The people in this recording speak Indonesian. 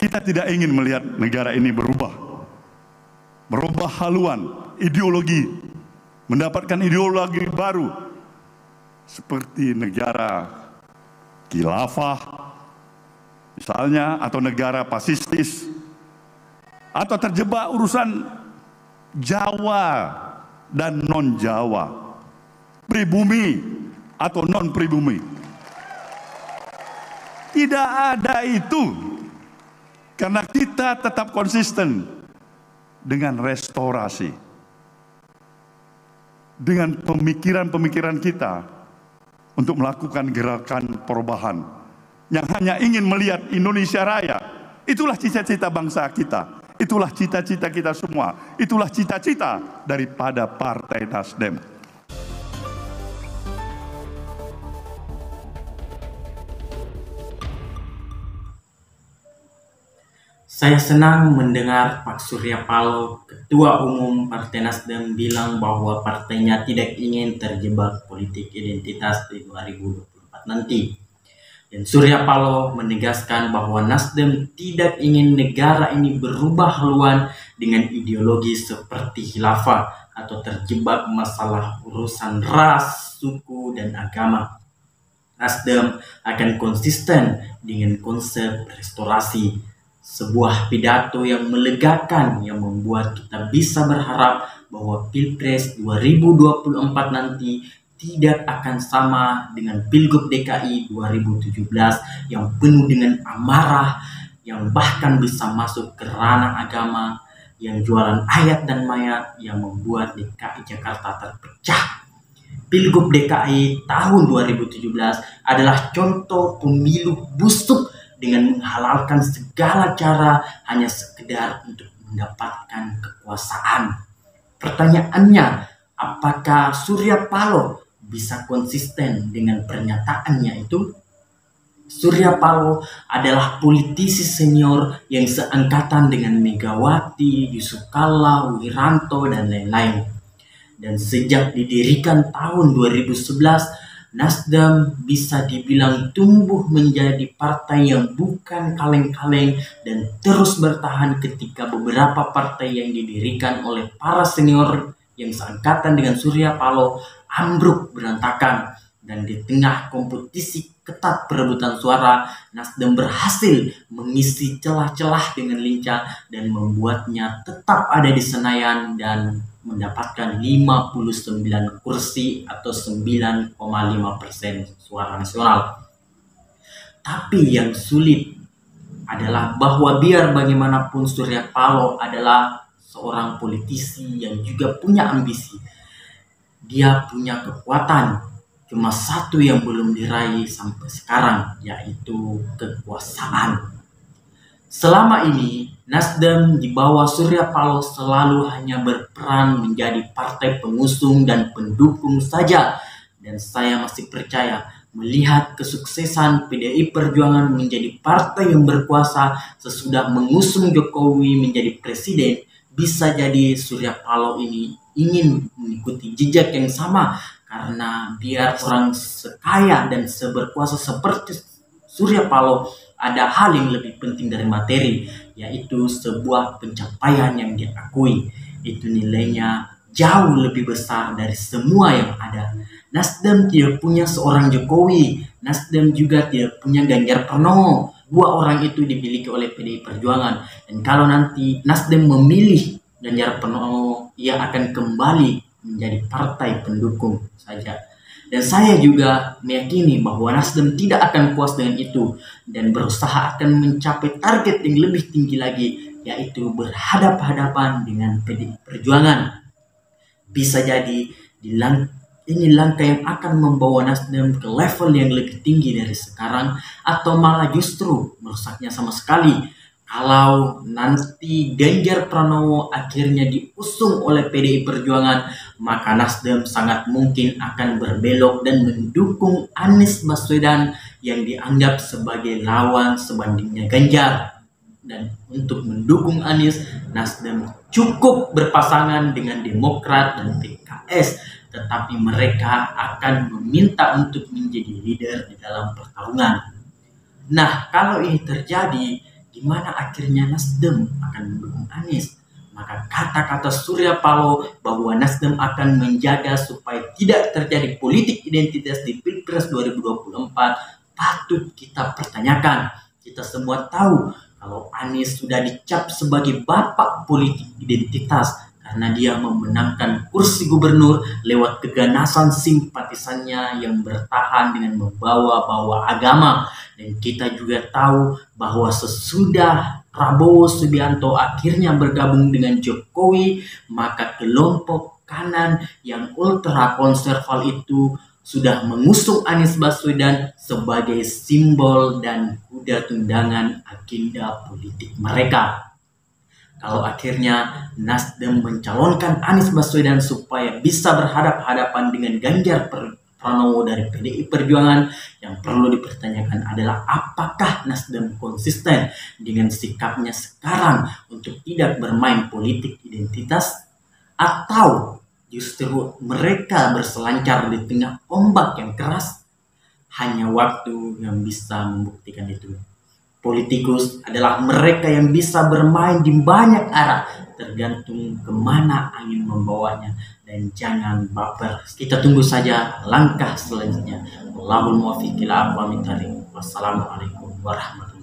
Kita tidak ingin melihat negara ini berubah haluan, ideologi, mendapatkan ideologi baru seperti negara khilafah misalnya, atau negara fasistis, atau terjebak urusan Jawa dan non-Jawa, pribumi atau non-pribumi. Tidak ada itu, karena kita tetap konsisten dengan restorasi, dengan pemikiran-pemikiran kita untuk melakukan gerakan perubahan yang hanya ingin melihat Indonesia Raya. Itulah cita-cita bangsa kita, itulah cita-cita kita semua, itulah cita-cita daripada Partai Nasdem. Saya senang mendengar Pak Surya Paloh, Ketua Umum Partai Nasdem, bilang bahwa partainya tidak ingin terjebak politik identitas di 2024 nanti. Dan Surya Paloh menegaskan bahwa Nasdem tidak ingin negara ini berubah haluan dengan ideologi seperti khilafah atau terjebak masalah urusan ras, suku, dan agama. Nasdem akan konsisten dengan konsep restorasi, sebuah pidato yang melegakan yang membuat kita bisa berharap bahwa Pilpres 2024 nanti tidak akan sama dengan Pilgub DKI 2017 yang penuh dengan amarah, yang bahkan bisa masuk ke ranah agama, yang jualan ayat dan mayat, yang membuat DKI Jakarta terpecah. Pilgub DKI tahun 2017 adalah contoh pemilu busuk dengan menghalalkan segala cara hanya sekedar untuk mendapatkan kekuasaan. Pertanyaannya, apakah Surya Paloh bisa konsisten dengan pernyataannya itu? Surya Paloh adalah politisi senior yang seangkatan dengan Megawati, Yusuf Kala, Wiranto, dan lain-lain. Dan sejak didirikan tahun 2011, Nasdem bisa dibilang tumbuh menjadi partai yang bukan kaleng-kaleng dan terus bertahan ketika beberapa partai yang didirikan oleh para senior yang seangkatan dengan Surya Paloh ambruk berantakan. Dan di tengah kompetisi ketat perebutan suara, Nasdem berhasil mengisi celah-celah dengan lincah dan membuatnya tetap ada di Senayan dan mendapatkan 59 kursi atau 9,5% suara nasional. Tapi yang sulit adalah bahwa biar bagaimanapun Surya Paloh adalah seorang politisi yang juga punya ambisi, dia punya kekuatan. Cuma satu yang belum diraih sampai sekarang, yaitu kekuasaan. Selama ini, Nasdem di bawah Surya Paloh selalu hanya berperan menjadi partai pengusung dan pendukung saja. Dan saya masih percaya melihat kesuksesan PDI Perjuangan menjadi partai yang berkuasa sesudah mengusung Jokowi menjadi presiden, bisa jadi Surya Paloh ini ingin mengikuti jejak yang sama. Karena biar orang sekaya dan seberkuasa seperti Surya Paloh, ada hal yang lebih penting dari materi, yaitu sebuah pencapaian yang diakui. Itu nilainya jauh lebih besar dari semua yang ada. Nasdem tidak punya seorang Jokowi, Nasdem juga tidak punya Ganjar Pranowo. Dua orang itu dimiliki oleh PDI Perjuangan. Dan kalau nanti Nasdem memilih Ganjar Pranowo, ia akan kembali menjadi partai pendukung saja. Dan saya juga meyakini bahwa Nasdem tidak akan puas dengan itu dan berusaha akan mencapai target yang lebih tinggi lagi, yaitu berhadapan-hadapan dengan PDI Perjuangan. Bisa jadi ini langkah yang akan membawa Nasdem ke level yang lebih tinggi dari sekarang, atau malah justru merusaknya sama sekali. Kalau nanti Ganjar Pranowo akhirnya diusung oleh PDI Perjuangan, maka Nasdem sangat mungkin akan berbelok dan mendukung Anies Baswedan yang dianggap sebagai lawan sebandingnya Ganjar. Dan untuk mendukung Anies, Nasdem cukup berpasangan dengan Demokrat dan PKS, tetapi mereka akan meminta untuk menjadi leader di dalam pertarungan. Nah, kalau ini terjadi, di mana akhirnya Nasdem akan mendukung Anies. Maka kata-kata Surya Paloh bahwa Nasdem akan menjaga supaya tidak terjadi politik identitas di Pilpres 2024 patut kita pertanyakan. Kita semua tahu kalau Anies sudah dicap sebagai bapak politik identitas karena dia memenangkan kursi gubernur lewat keganasan simpatisannya yang bertahan dengan membawa-bawa agama. Dan kita juga tahu bahwa sesudah Prabowo Subianto akhirnya bergabung dengan Jokowi, maka kelompok kanan yang ultra konservatif itu sudah mengusung Anies Baswedan sebagai simbol dan kuda tunggangan agenda politik mereka. Kalau akhirnya Nasdem mencalonkan Anies Baswedan supaya bisa berhadapan-hadapan dengan Ganjar Pranowo dari PDI Perjuangan, yang perlu dipertanyakan adalah apakah Nasdem konsisten dengan sikapnya sekarang untuk tidak bermain politik identitas, atau justru mereka berselancar di tengah ombak yang keras. Hanya waktu yang bisa membuktikan itu. Politikus adalah mereka yang bisa bermain di banyak arah, tergantung kemana angin membawanya. Dan jangan baper, kita tunggu saja langkah selanjutnya. Wallahul muwaffiq ila aqwamit thoriq. Wassalamualaikum warahmatullahi wabarakatuh.